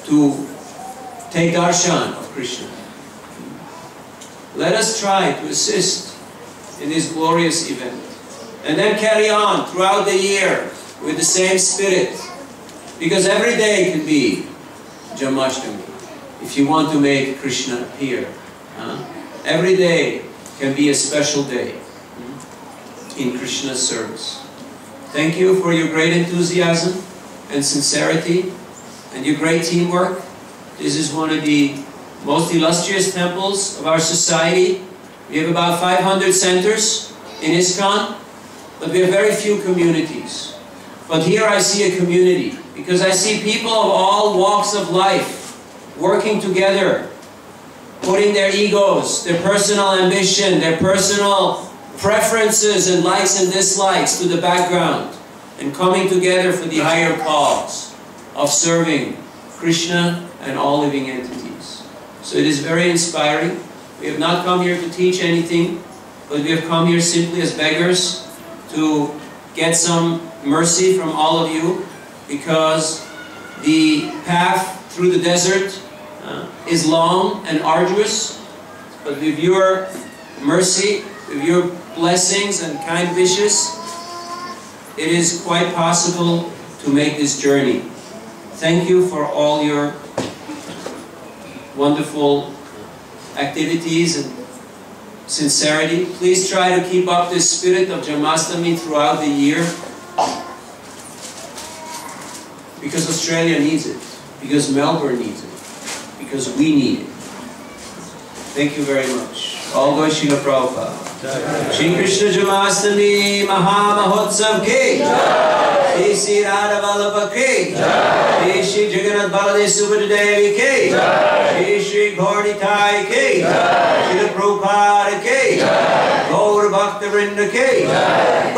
Speaker 1: to take darshan of Krishna. Let us try to assist in this glorious event. And then carry on throughout the year with the same spirit. Because every day can be Janmashtami, if you want to make Krishna appear. Every day can be a special day in Krishna's service. Thank you for your great enthusiasm and sincerity and your great teamwork. This is one of the most illustrious temples of our society. We have about 500 centers in ISKCON, but we have very few communities. But here I see a community, because I see people of all walks of life working together, putting their egos, their personal ambition, their personal preferences and likes and dislikes to the background, and coming together for the higher cause of serving Krishna and all living entities. So it is very inspiring. We have not come here to teach anything, but we have come here simply as beggars to get some mercy from all of you, because the path through the desert is long and arduous, but with your mercy, with your blessings and kind wishes, it is quite possible to make this journey. Thank you for all your wonderful activities and sincerity. Please try to keep up this spirit of Janmastami throughout the year, because Australia needs it, because Melbourne needs it, because we need it. Thank you very much. All glory Srila Prabhupada. Sri Krishna Janmastami Maha Mahotsav Ki Jai. Sri Radha Vallabha Ki Jai. Sri Jagannath Baladev Subhadra Devi Ki Jai. Sri Gaurnitai Ki Jai. Srila Prabhupada Ki Jai. Gaur Bhaktivedanta Ki Jai.